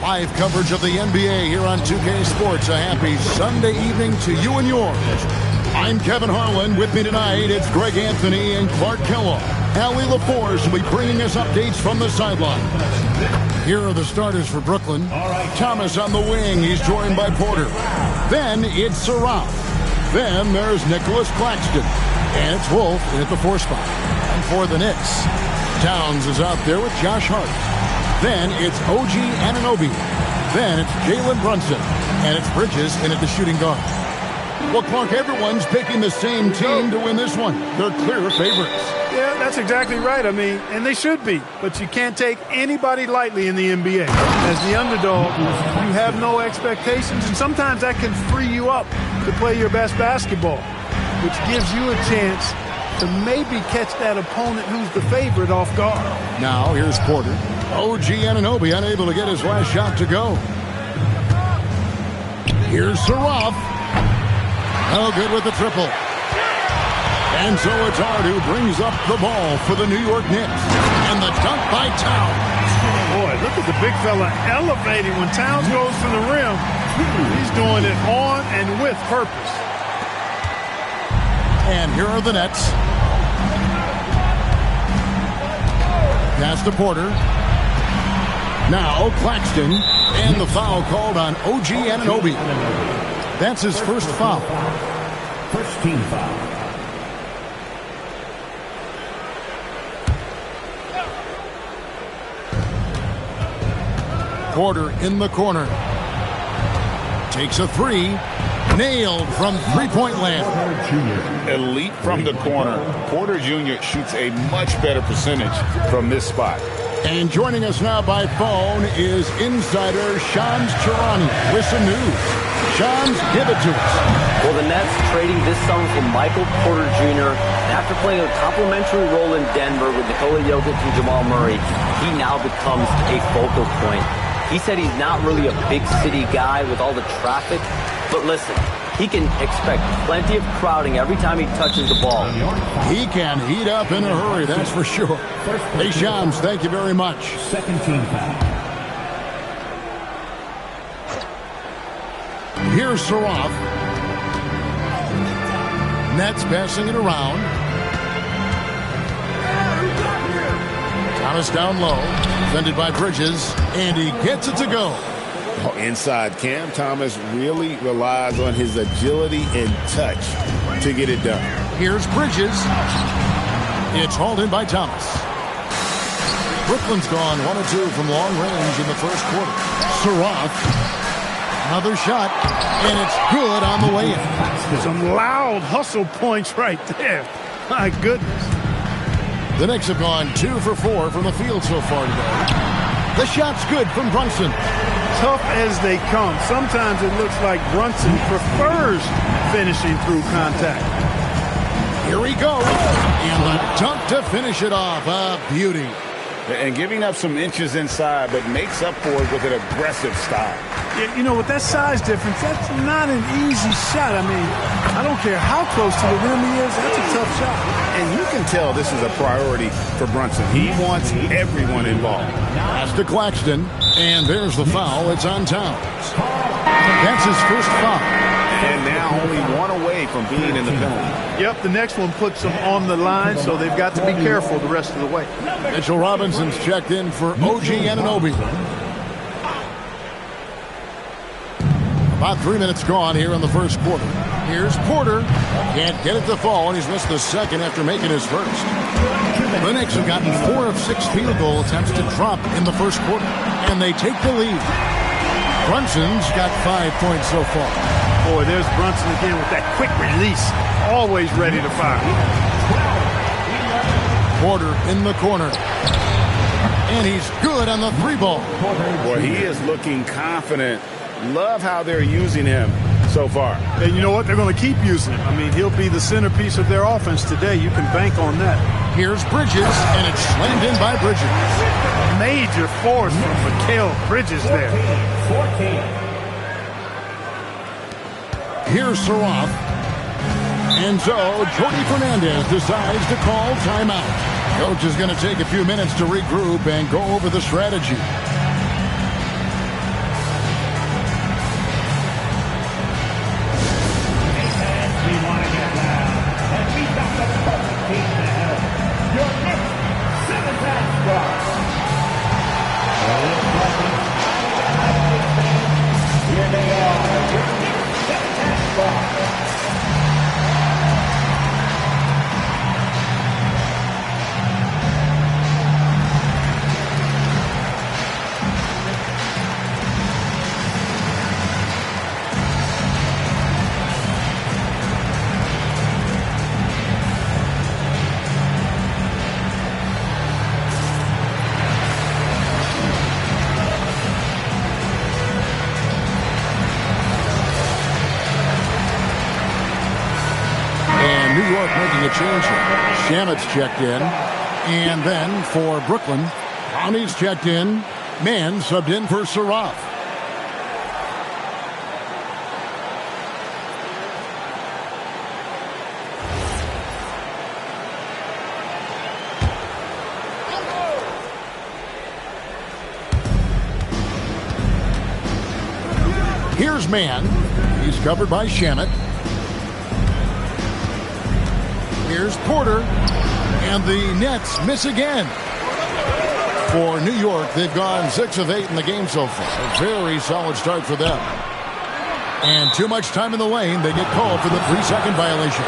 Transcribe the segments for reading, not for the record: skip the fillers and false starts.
Live coverage of the NBA here on 2K Sports. A happy Sunday evening to you and yours. I'm Kevin Harlan. With me tonight, it's Greg Anthony and Clark Kellogg. Allie LaForce will be bringing us updates from the sideline. Here are the starters for Brooklyn. Thomas on the wing. He's joined by Porter. Then it's Saraf. Then there's Nicholas Claxton. And it's Wolf in at the 4 spot. And for the Knicks, Towns is out there with Josh Hart. Then it's OG Anunoby. Then it's Jalen Brunson. And it's Bridges in at the shooting guard. Well, Clark, everyone's picking the same team to win this one. They're clear favorites. Yeah, that's exactly right. I mean, and they should be. But you can't take anybody lightly in the NBA. As the underdog, you have no expectations, and sometimes that can free you up to play your best basketball, which gives you a chance to maybe catch that opponent who's the favorite off guard. Now, here's Porter. OG Anunoby unable to get his last shot to go. Here's Saraf. Oh, good with the triple. And so it's Hart who brings up the ball for the New York Knicks. And the dunk by Towns. Boy, look at the big fella elevating when Towns goes to the rim. He's doing it on and with purpose. And here are the Nets. Pass to Porter. Now Claxton. And the foul called on OG Anunoby. That's his first foul. First team foul. Porter in the corner. Takes a three. Nailed from three-point land. Elite from the corner. Porter Jr. shoots a much better percentage from this spot. And joining us now by phone is insider Shams Charania with some news. Shams, give it to us. Well, the Nets trading this summer for Michael Porter Jr. And after playing a complimentary role in Denver with Nikola Jokic and Jamal Murray, he now becomes a focal point. He said he's not really a big city guy with all the traffic, but listen, he can expect plenty of crowding every time he touches the ball. He can heat up in a hurry, that's for sure. Hey, Shams, thank you very much. Second team foul. Here's Saraf. Nets passing it around. Thomas down low. Defended by Bridges. And he gets it to go. Oh, inside, Cam Thomas really relies on his agility and touch to get it done. Here's Bridges. It's hauled in by Thomas. Brooklyn's gone 1 of 2 from long range in the first quarter. Saraf. Another shot, and it's good on the way in. Some loud hustle points right there. My goodness. The Knicks have gone 2 for 4 from the field so far today. The shot's good from Brunson. Tough as they come. Sometimes it looks like Brunson prefers finishing through contact. Here he goes. And the dunk to finish it off. A beauty. And giving up some inches inside, but makes up for it with an aggressive style. Yeah, you know, with that size difference, that's not an easy shot. I mean, I don't care how close to the rim he is. That's a tough shot. And you can tell this is a priority for Brunson. He wants everyone involved. Pass to Claxton. And there's the foul. It's on Towns. That's his first foul. And now only 1 away from being in the penalty. Yep, the next one puts them on the line, so they've got to be careful the rest of the way. Mitchell Robinson's checked in for OG Anunoby. About 3 minutes gone here in the first quarter. Here's Porter. Can't get it to fall, and he's missed the second after making his first. The Knicks have gotten 4 of 6 field goal attempts to drop in the first quarter, and they take the lead. Brunson's got 5 points so far. Boy, there's Brunson again with that quick release. Always ready to fire. Porter in the corner. And he's good on the 3-ball. Boy, he is looking confident. Love how they're using him so far. And you know what? They're going to keep using him. I mean, he'll be the centerpiece of their offense today. You can bank on that. Here's Bridges, and it's slammed in by Bridges. Major force from Mikal Bridges there. Here's Saraf. And so Jordi Fernandez decides to call timeout. Coach is going to take a few minutes to regroup and go over the strategy. making a change here. Shamet's checked in. And then for Brooklyn, Brownie's checked in. Mann subbed in for Saraf. Here's Mann. He's covered by Shamet. Here's Porter. And the Nets miss again. For New York, they've gone 6 of 8 in the game so far. A very solid start for them. And too much time in the lane. They get called for the 3-second violation.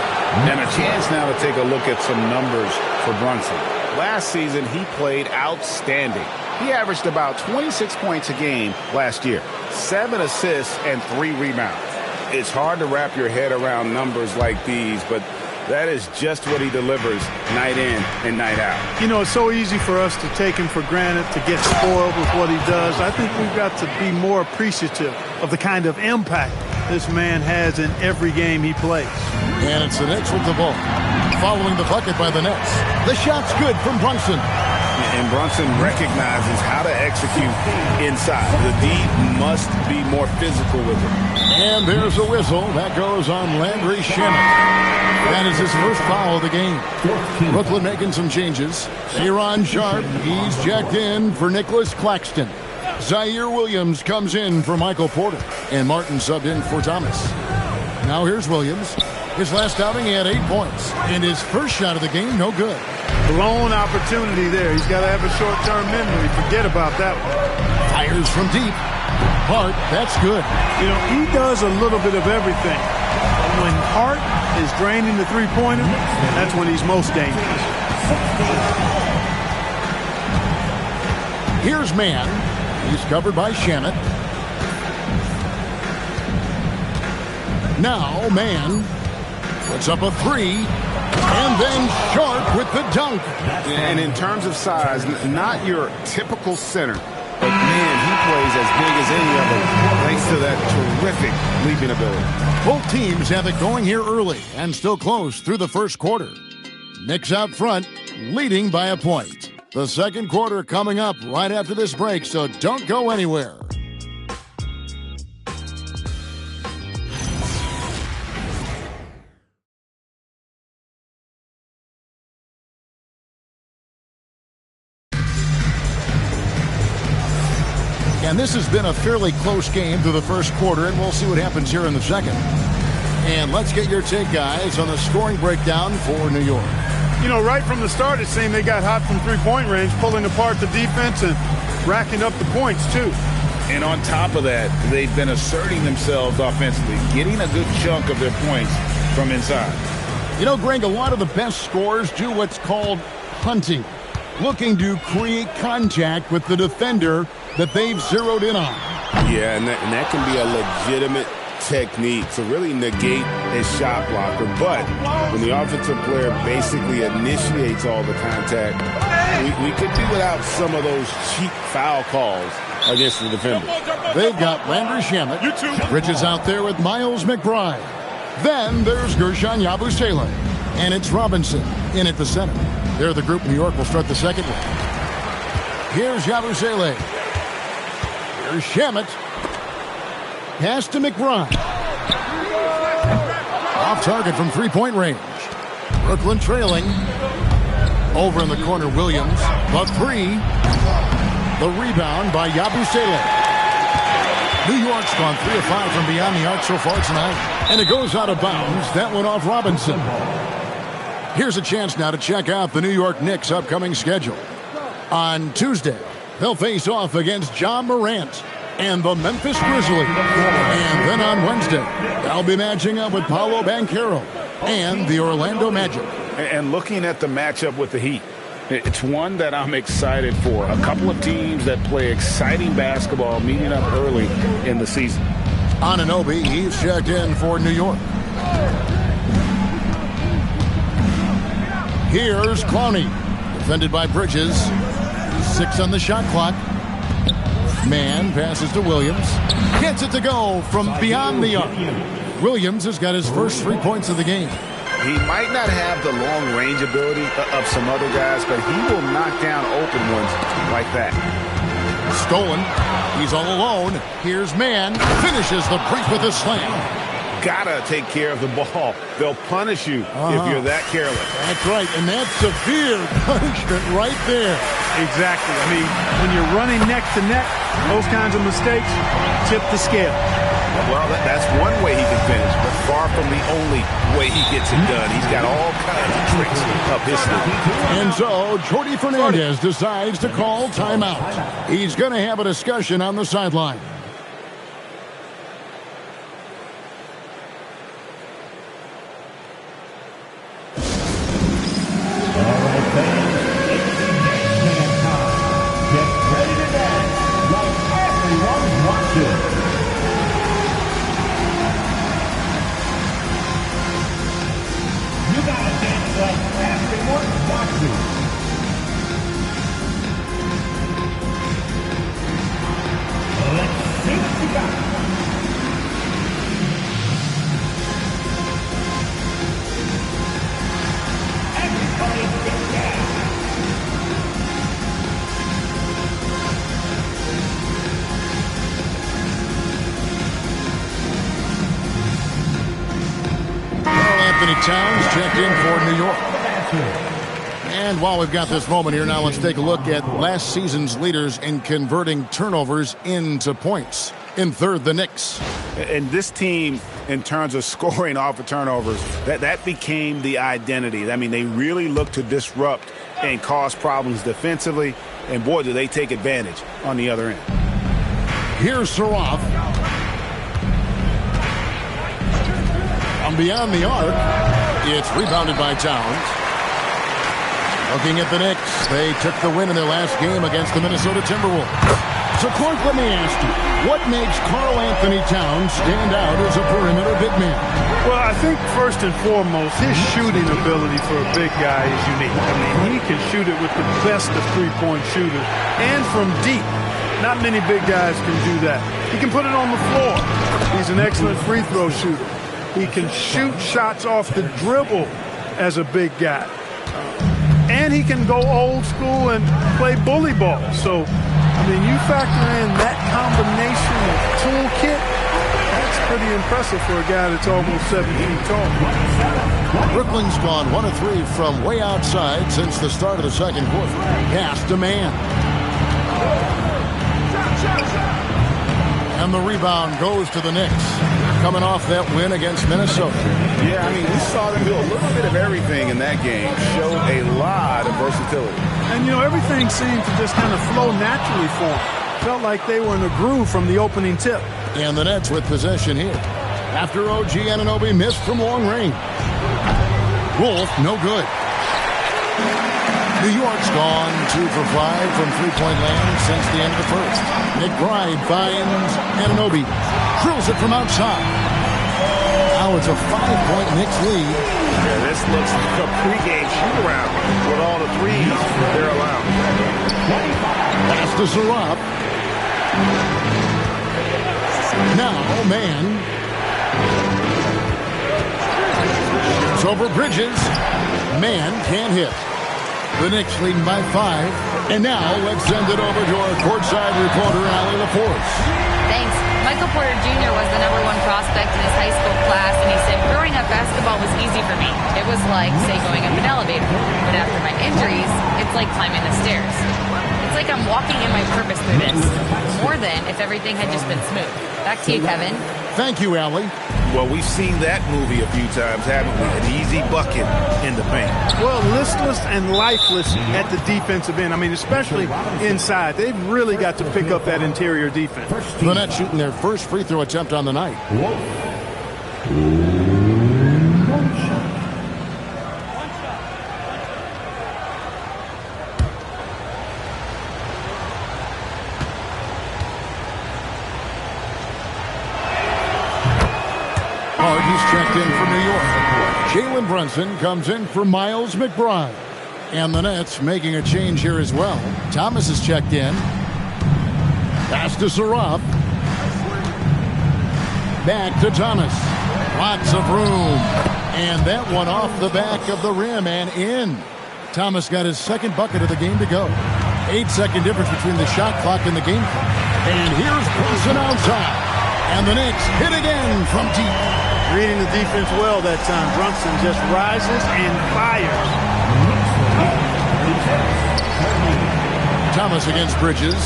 And a chance now to take a look at some numbers for Brunson. Last season, he played outstanding. He averaged about 26 points a game last year, 7 assists and 3 rebounds. It's hard to wrap your head around numbers like these, but that is just what he delivers night in and night out. You know, it's so easy for us to take him for granted, to get spoiled with what he does. I think we've got to be more appreciative of the kind of impact this man has in every game he plays. And it's the Knicks with the ball. Following the bucket by the Nets. The shot's good from Brunson. And Brunson recognizes how to execute inside. The D must be more physical with it. And there's a whistle. That goes on Landry Shamet. That is his first foul of the game. Brooklyn making some changes. Aaron Sharp, he's checked in for Nicholas Claxton. Zaire Williams comes in for Michael Porter. And Martin subbed in for Thomas. Now here's Williams. His last outing, he had 8 points. And his first shot of the game, no good. Blown opportunity there. He's got to have a short-term memory. Forget about that one. Fires from deep. Hart, that's good. You know, he does a little bit of everything. When Hart is draining the three-pointer, that's when he's most dangerous. Here's Mann. He's covered by Shamet. Now Mann puts up a 3. And then Sharp with the dunk. And in terms of size, not your typical center. But, man, he plays as big as any of them thanks to that terrific leaping ability. Both teams have it going here early and still close through the first quarter. Knicks out front, leading by a point. The second quarter coming up right after this break, so don't go anywhere. And this has been a fairly close game through the first quarter, and we'll see what happens here in the second. And let's get your take, guys, on the scoring breakdown for New York. You know, right from the start, it seemed they got hot from three-point range, pulling apart the defense and racking up the points, too. And on top of that, they've been asserting themselves offensively, getting a good chunk of their points from inside. You know, Greg, a lot of the best scorers do what's called hunting, looking to create contact with the defender that they've zeroed in on. Yeah, and that can be a legitimate technique to really negate a shot blocker. But when the offensive player basically initiates all the contact, we could do without some of those cheap foul calls against the defender. They've got Landry Shamet. Bridges out there with Miles McBride. Then there's Gershon Yabusele. And it's Robinson in at the center. They're the group New York will start the second one. Here's Yabusele. Here's Shamet. Pass to McBride. Off target from three-point range. Brooklyn trailing. Over in the corner, Williams. The 3. The rebound by Yabusele. New York's gone 3 of 5 from beyond the arc so far tonight. And it goes out of bounds. That one off Robinson. Here's a chance now to check out the New York Knicks' upcoming schedule. On Tuesday, they'll face off against Ja Morant and the Memphis Grizzlies. And then on Wednesday, they'll be matching up with Paolo Banchero and the Orlando Magic. And looking at the matchup with the Heat, it's one that I'm excited for. A couple of teams that play exciting basketball meeting up early in the season. Anunoby, he's checked in for New York. Here's Clowney, defended by Bridges. 6 on the shot clock. Mann passes to Williams. Gets it to go from beyond the arc. Williams has got his first 3 points of the game. He might not have the long-range ability of some other guys, but he will knock down open ones like that. Stolen. He's all alone. Here's Man. Finishes the break with a slam. Gotta take care of the ball. They'll punish you if you're that careless. That's right, and that's severe punishment right there. Exactly. I mean, when you're running neck to neck, those kinds of mistakes tip the scale. Well, that's one way he can finish, but far from the only way he gets it done. He's got all kinds of tricks up his sleeve. And so, Jordy Fernandez decides to call timeout. He's going to have a discussion on the sideline. Towns checked in for New York. And while we've got this moment here, now let's take a look at last season's leaders in converting turnovers into points. In third, the Knicks. And this team, in terms of scoring off of turnovers, that became the identity. I mean, they really look to disrupt and cause problems defensively. And boy, do they take advantage on the other end. Here's Saraf. Beyond the arc, it's rebounded by Towns. Looking at the Knicks, they took the win in their last game against the Minnesota Timberwolves. So, Clark, let me ask you, what makes Karl Anthony Towns stand out as a perimeter big man? Well, I think first and foremost, his shooting ability for a big guy is unique. I mean, he can shoot it with the best of three-point shooters and from deep. Not many big guys can do that. He can put it on the floor. He's an excellent free throw shooter. He can shoot shots off the dribble as a big guy. And he can go old school and play bully ball. So, I mean, you factor in that combination of toolkit, that's pretty impressive for a guy that's almost 7 feet tall. Brooklyn's gone 1 of 3 from way outside since the start of the second quarter. Pass to Man. And the rebound goes to the Knicks, coming off that win against Minnesota. Yeah, I mean, we saw them do a little bit of everything in that game, show a lot of versatility. And, you know, everything seemed to just kind of flow naturally for them. Felt like they were in a groove from the opening tip. And the Nets with possession here. After OG Anunoby missed from long range. Wolf, no good. New York's gone 2 for 5 from three-point land since the end of the first. McBride finds Anunoby. Drills it from outside. Now it's a 5-point Knicks lead. Yeah, this looks like a pregame shoot-around with all the threes they're allowed. Pass to Saraf. Now, Man. Shoots over Bridges. Man can't hit. The Knicks leading by 5. And now let's send it over to our courtside reporter, Allie LaForce. Thanks. Michael Porter Jr. was the #1 prospect in his high school class, and he said, growing up, basketball was easy for me. It was like, say, going up an elevator. But after my injuries, it's like climbing the stairs. It's like I'm walking in my purpose through this. More than if everything had just been smooth. Back to you, Kevin. Thank you, Allie. Well, we've seen that movie a few times, haven't we? An easy bucket in the paint. Well, listless and lifeless at the defensive end. I mean, especially inside. They've really got to pick up that interior defense. The Nets shooting their first free throw attempt on the night. He's checked in for New York. Jalen Brunson comes in for Miles McBride. And the Nets making a change here as well. Thomas is checked in. Pass to Saraf. Back to Thomas. Lots of room. And that one off the back of the rim and in. Thomas got his second bucket of the game to go. 8-second difference between the shot clock and the game clock. And here's Brunson outside. And the Knicks hit again from deep. Reading the defense well that time. Brunson just rises and fires. Thomas against Bridges.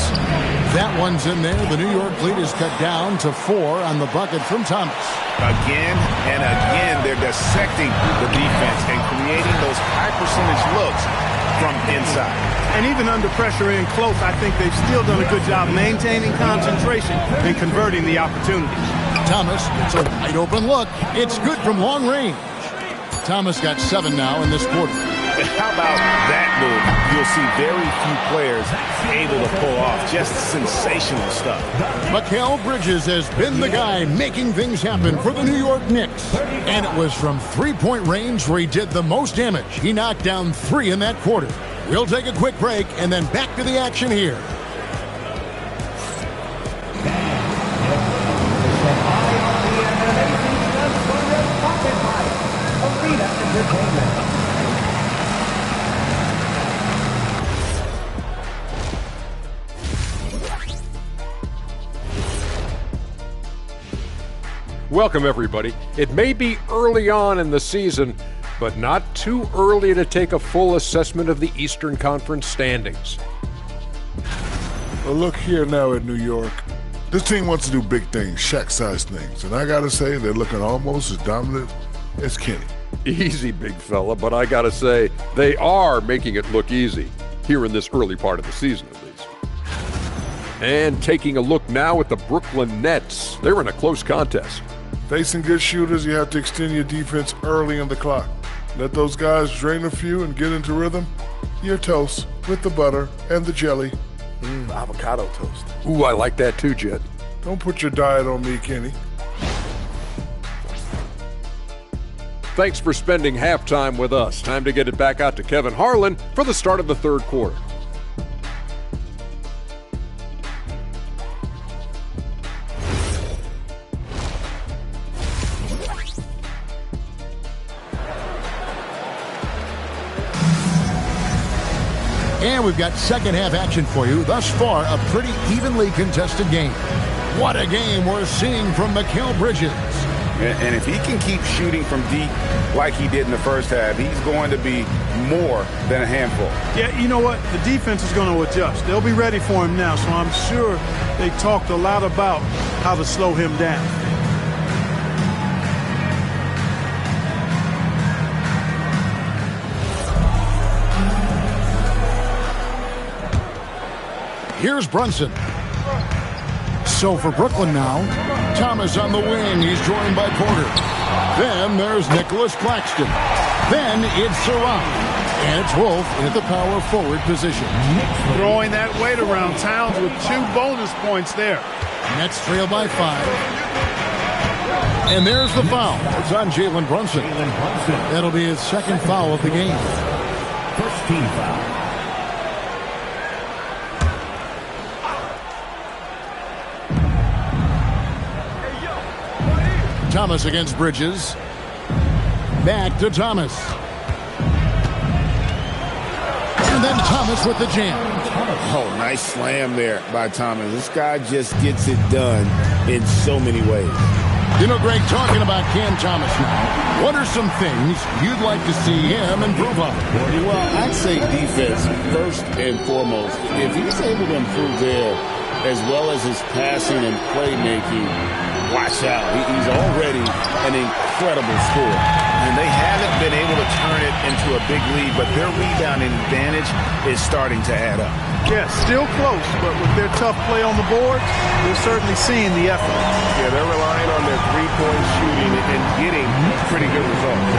That one's in there. The New York lead is cut down to 4 on the bucket from Thomas. Again and again, they're dissecting the defense and creating those high percentage looks from inside. And even under pressure in close, I think they've still done a good job maintaining concentration and converting the opportunities. Thomas gets a wide open look. It's good from long range. Thomas got 7 now in this quarter. How about that move? You'll see very few players able to pull off just sensational stuff. Mikal Bridges has been the guy making things happen for the New York Knicks. And it was from three-point range where he did the most damage. He knocked down 3 in that quarter. We'll take a quick break and then back to the action here. Welcome, everybody. It may be early on in the season, but not too early to take a full assessment of the Eastern Conference standings. Well, look here now in New York. This team wants to do big things, Shaq-sized things, and I gotta say they're looking almost as dominant as Kenny. Easy, big fella, but I gotta say, they are making it look easy, here in this early part of the season at least. And taking a look now at the Brooklyn Nets. They're in a close contest. Facing good shooters, you have to extend your defense early in the clock. Let those guys drain a few and get into rhythm. You're toast with the butter and the jelly. Avocado toast. Ooh, I like that too, Jet. Don't put your diet on me, Kenny. Thanks for spending halftime with us. Time to get it back out to Kevin Harlan for the start of the third quarter. And we've got second half action for you. Thus far, a pretty evenly contested game. What a game we're seeing from Mikal Bridges. And if he can keep shooting from deep like he did in the first half, he's going to be more than a handful. Yeah, you know what? The defense is going to adjust. They'll be ready for him now, so I'm sure they talked a lot about how to slow him down. Here's Brunson. So for Brooklyn now, Thomas on the wing. He's joined by Porter. Then there's Nicholas Claxton. Then it's Sarah. And it's Wolf at the power forward position. Throwing that weight around Towns with 2 bonus points there. Nets trail by 5. And there's the foul. It's on Jalen Brunson. That'll be his second foul of the game. First team foul. Thomas against Bridges. Back to Thomas. And then Thomas with the jam. Oh, nice slam there by Thomas. This guy just gets it done in so many ways. You know, Greg, talking about Cam Thomas now, what are some things you'd like to see him improve on? Well, I'd say defense first and foremost. If he's able to improve there, as well as his passing and playmaking, watch out. He's already an incredible scorer. And they haven't been able to turn it into a big lead, but their rebounding advantage is starting to add up. Yeah, still close, but with their tough play on the board, they're certainly seeing the effort. Yeah, they're relying on their three-point shooting and getting pretty good results.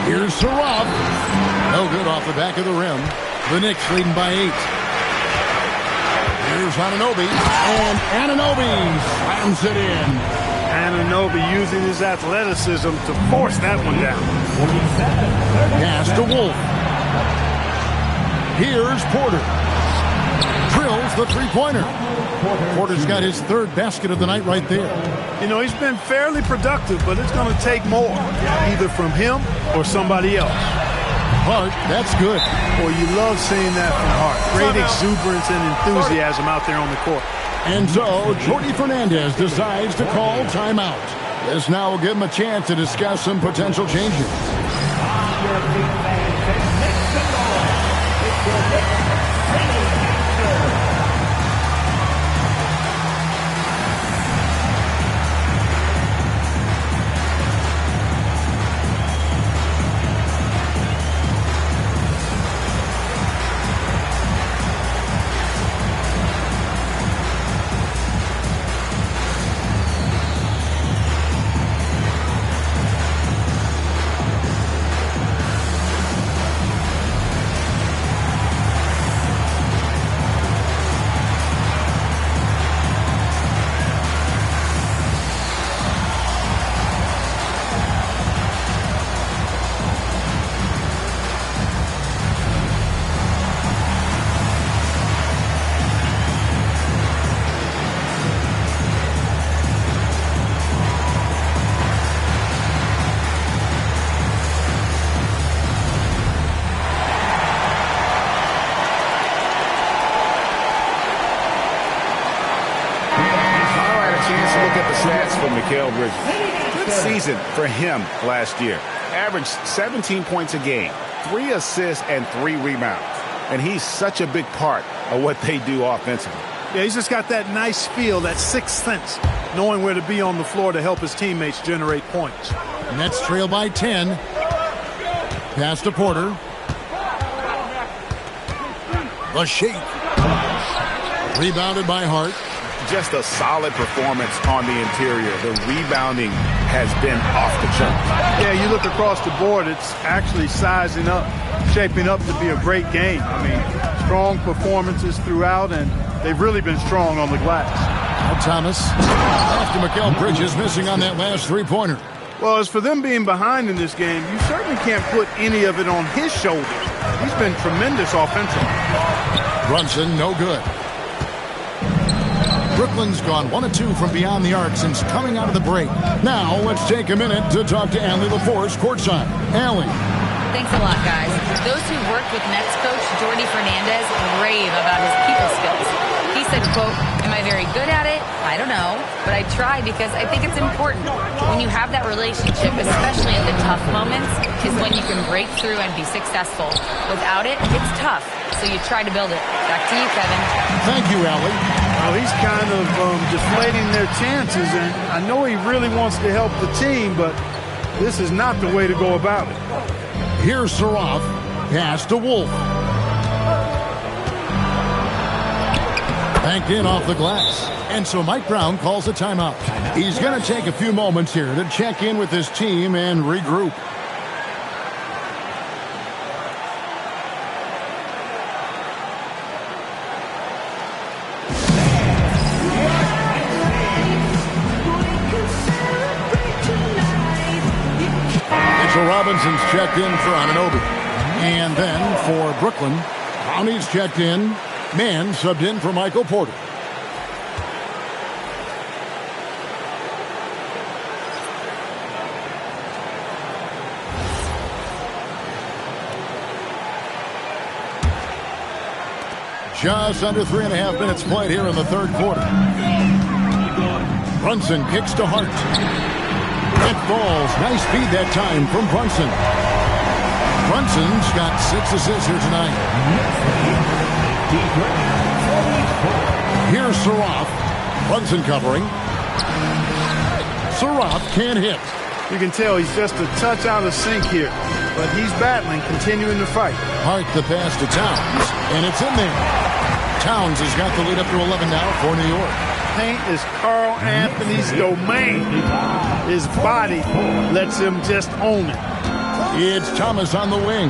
Here's Sarab. No good off the back of the rim. The Knicks leading by 8. Here's Anunoby, and Anunoby slams it in. Anunoby using his athleticism to force that one down. Pass to Wolf. Here's Porter. drills the three-pointer. Porter's got his third basket of the night right there. You know, he's been fairly productive, but it's going to take more, either from him or somebody else. Hart, that's good. Boy, you love seeing that from Hart. Great exuberance and enthusiasm out there on the court. And so, Jordy Fernandez decides to call timeout. This now will give him a chance to discuss some potential changes. Good season for him last year. Averaged 17 points a game, 3 assists, and 3 rebounds. And he's such a big part of what they do offensively. Yeah, he's just got that nice feel, that sixth sense, knowing where to be on the floor to help his teammates generate points. Nets trail by 10. Pass to Porter. The shake. Rebounded by Hart. Just a solid performance on the interior. The rebounding has been off the chart. Yeah, you look across the board, it's actually sizing up, shaping up to be a great game. I mean, strong performances throughout, and they've really been strong on the glass. Now Thomas, after Mikal Bridges missing on that last three-pointer. Well, as for them being behind in this game, you certainly can't put any of it on his shoulders. He's been tremendous offensively. Brunson, no good. Brooklyn's gone 1 of 2 from beyond the arc since coming out of the break. Now, let's take a minute to talk to Allie LaForce courtside. Allie. Thanks a lot, guys. Those who worked with Nets coach Jordy Fernandez rave about his people skills. He said, quote, "Am I very good at it? I don't know, but I try because I think it's important. When you have that relationship, especially in the tough moments, is when you can break through and be successful. Without it, it's tough, so you try to build it." Back to you, Kevin. Thank you, Allie. Well, he's kind of deflating their chances, and I know he really wants to help the team, but this is not the way to go about it. Here's Saroff. Pass to Wolf. Banked in off the glass. And so Mike Brown calls a timeout. He's going to take a few moments here to check in with his team and regroup. Mitchell Robinson's checked in for Anunoby. And then for Brooklyn, Brownie's checked in. Mann subbed in for Michael Porter. Just under 3.5 minutes played here in the third quarter. Brunson kicks to Hart. It falls. Nice feed that time from Brunson. Brunson's got 6 assists here tonight. Here's Saroff. Brunson covering. Saroff can't hit. You can tell he's just a touch out of sync here, but he's battling, continuing to fight. Hart the pass to Towns, and it's in there. Towns has got the lead up to 11 now for New York. Paint is Carl Anthony's domain. His body lets him just own it. It's Thomas on the wing.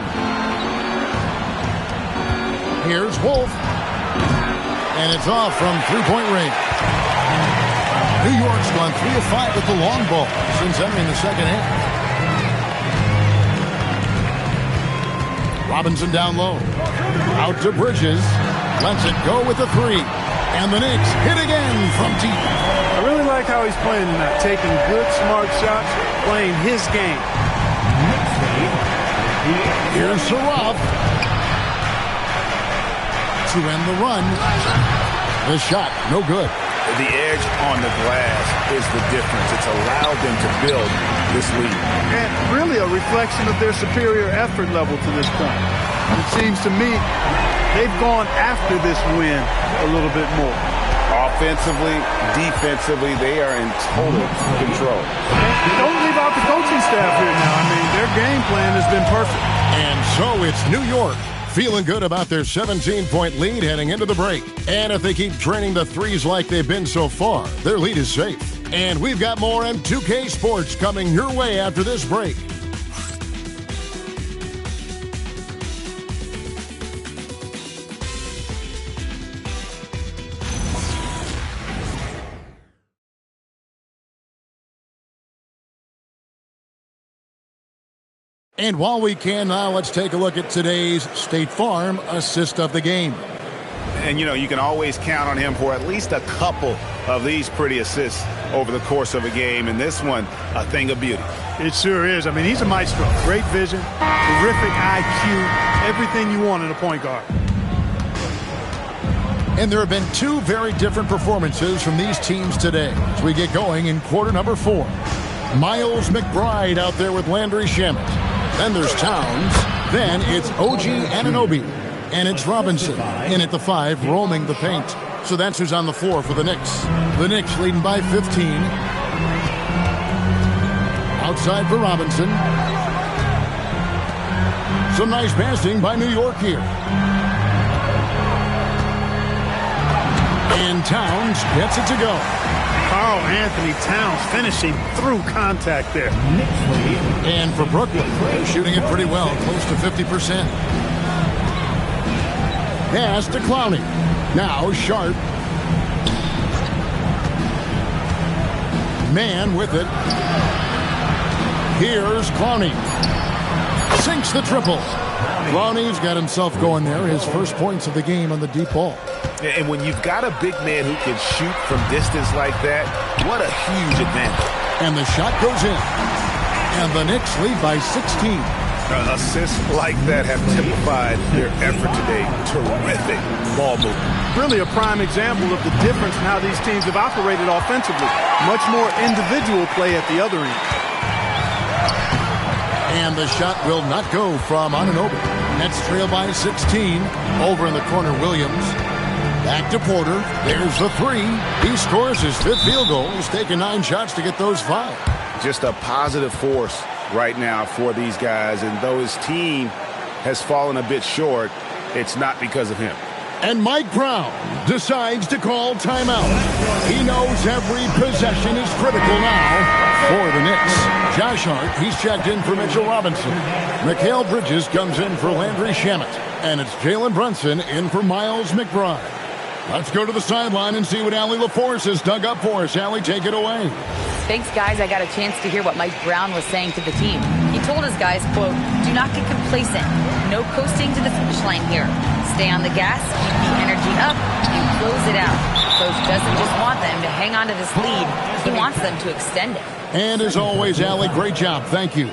Here's Wolf. And it's off from three-point range. New York's gone 3 of 5 with the long ball since entering the second half. Robinson down low. Out to Bridges. Lets it go with the three. And the Knicks hit again from deep. I really like how he's playing tonight, taking good, smart shots, playing his game. Here's Sarov to end the run. The shot, no good. The edge on the glass is the difference. It's allowed them to build this lead. And really a reflection of their superior effort level to this point. It seems to me they've gone after this win a little bit more. Offensively, defensively, they are in total control. And don't leave out the coaching staff here now. I mean, their game plan has been perfect. And so it's New York feeling good about their 17-point lead heading into the break. And if they keep draining the threes like they've been so far, their lead is safe. And we've got more M2K Sports coming your way after this break. And while we can now, let's take a look at today's State Farm assist of the game. And, you know, you can always count on him for at least a couple of these pretty assists over the course of a game. And this one, a thing of beauty. It sure is. I mean, he's a maestro. Great vision, terrific IQ, everything you want in a point guard. And there have been two very different performances from these teams today as we get going in quarter number 4. Miles McBride out there with Landry Shamet. Then there's Towns. Then it's OG Anunoby. And it's Robinson in at the 5, roaming the paint. So that's who's on the floor for the Knicks. The Knicks leading by 15. Outside for Robinson. Some nice passing by New York here. And Towns gets it to go. Karl Anthony Towns finishing through contact there. And for Brooklyn, they're shooting it pretty well, close to 50%. Pass to Clowney. Now Sharp. Man with it. Here's Clowney. Sinks the triple. Clowney's got himself going there. His first points of the game on the deep ball. And when you've got a big man who can shoot from distance like that, what a huge advantage. And the shot goes in. And the Knicks lead by 16. Assists like that have typified their effort today. Terrific ball movement. Really a prime example of the difference in how these teams have operated offensively. Much more individual play at the other end. And the shot will not go from Anunoby. Nets trail by 16. Over in the corner, Williams. Back to Porter. There's the 3. He scores his 5th field goal. He's taken 9 shots to get those 5. Just a positive force right now for these guys. And though his team has fallen a bit short, it's not because of him. And Mike Brown decides to call timeout. He knows every possession is critical now for the Knicks. Josh Hart, he's checked in for Mitchell Robinson. Mikal Bridges comes in for Landry Shamet. And it's Jalen Brunson in for Miles McBride. Let's go to the sideline and see what Allie LaForce has dug up for us. Allie, take it away. Thanks, guys. I got a chance to hear what Mike Brown was saying to the team. He told his guys, quote, "Do not get complacent. No coasting to the finish line here. Stay on the gas, keep the energy up, and close it out." Coach doesn't just want them to hang on to this lead. He wants them to extend it. And as always, Allie, great job. Thank you.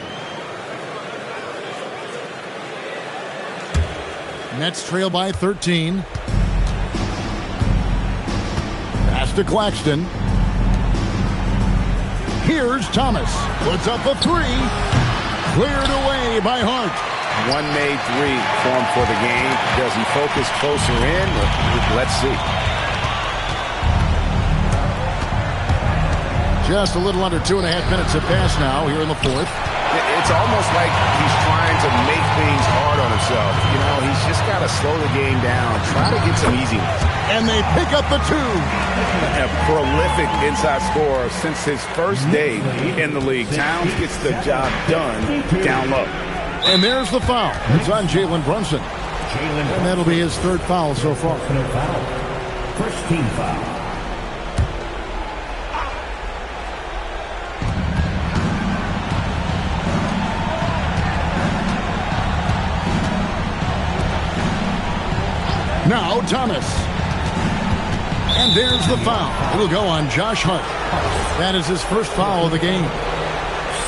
Nets trail by 13. Pass to Claxton. Here's Thomas. Puts up a 3. Cleared away by Hart. One made 3 for him for the game. Does he focus closer in? Let's see. Just a little under 2.5 minutes have passed now here in the 4th. It's almost like he's trying to make things hard on himself. You know, he's just got to slow the game down, try to get some easy ones. And they pick up the 2. A prolific inside scorer since his first day in the league. Towns gets the job done down low. And there's the foul. It's on Jalen Brunson. And that'll be his 3rd foul so far. First team foul. Now Thomas. And there's the foul. It'll go on Josh Hart. That is his first foul of the game.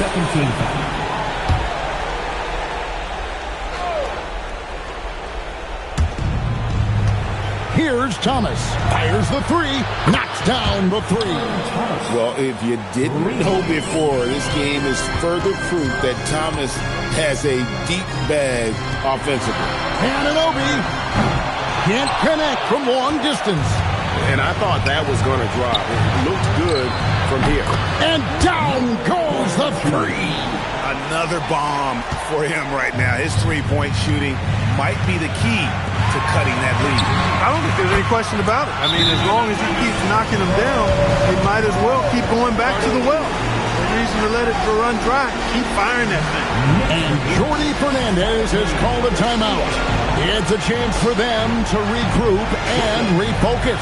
Second team foul. Here's Thomas. Fires the three. Knocks down the three. Well, if you didn't know before, this game is further proof that Thomas has a deep bag offensively. Anunoby can't connect from long distance. And I thought that was going to drop. It looked good from here. And down goes the three. Another bomb for him right now. His three-point shooting might be the key to cutting that lead. I don't think there's any question about it. I mean, as long as he keeps knocking them down, he might as well keep going back to the well. No reason to let it run dry. Keep firing that thing. And Jordi Fernandez has called a timeout. It's a chance for them to regroup and refocus.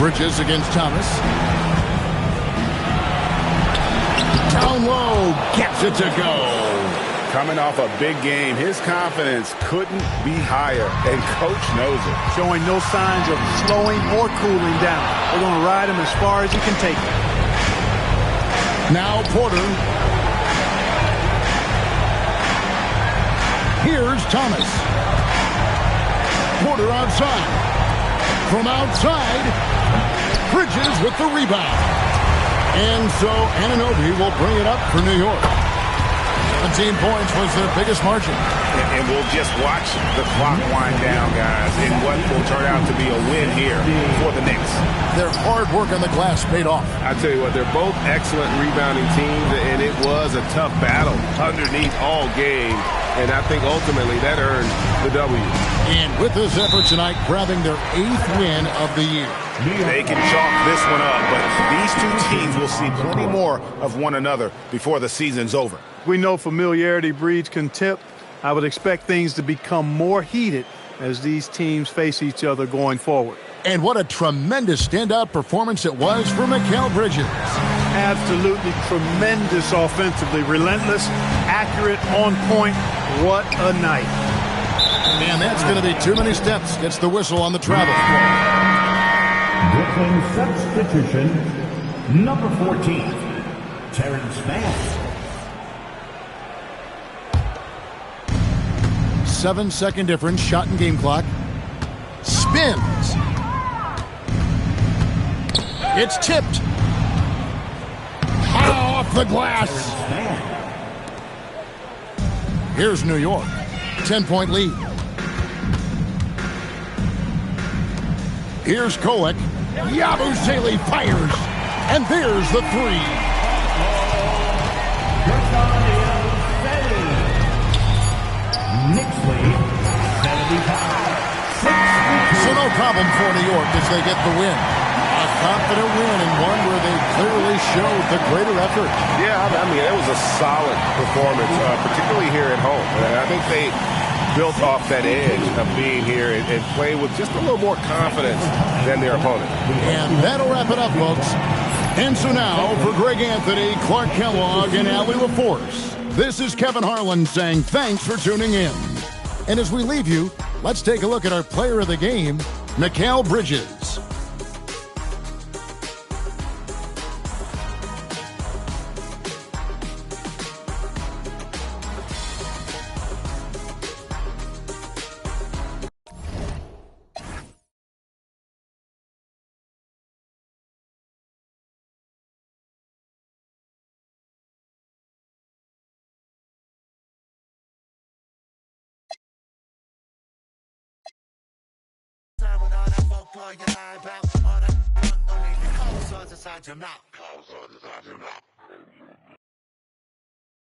Bridges against Thomas. Down low, gets it to go. Coming off a big game, his confidence couldn't be higher, and coach knows it. Showing no signs of slowing or cooling down. They're going to ride him as far as he can take him. Now Porter. Here's Thomas. Porter outside. From outside, Bridges with the rebound. And so Anunoby will bring it up for New York. 17 points was their biggest margin. And we'll just watch the clock wind down, guys, in what will turn out to be a win here for the Knicks. Their hard work on the glass paid off. I tell you what, they're both excellent rebounding teams, and it was a tough battle underneath all game. And I think ultimately that earned the W. And with this effort tonight, grabbing their 8th win of the year. They can chalk this one up, but these two teams will see plenty more of one another before the season's over. We know familiarity breeds contempt. I would expect things to become more heated as these teams face each other going forward. And what a tremendous standout performance it was for Mikal Bridges. Absolutely tremendous offensively. Relentless, accurate, on point. What a night. Man, that's going to be too many steps. Gets the whistle on the travel. Brooklyn substitution, number 14, Terrence Mann. 7-second difference, shot and game clock. Spins. It's tipped. Off the glass. Here's New York. 10-point lead. Here's Kolek. Yabusele fires. And there's the three. Knicks lead, 75. So no problem for New York as they get the win. A confident win and one where they clearly showed the greater effort. Yeah, I mean, it was a solid performance, particularly here at home. And I think they built off that edge of being here and play with just a little more confidence than their opponent. And that'll wrap it up, folks. And so now, for Greg Anthony, Clark Kellogg, and Allie LaForce, this is Kevin Harlan saying thanks for tuning in. And as we leave you, let's take a look at our player of the game, Mikal Bridges. Pull your eyebrow, all that don't need clothes inside your mouth.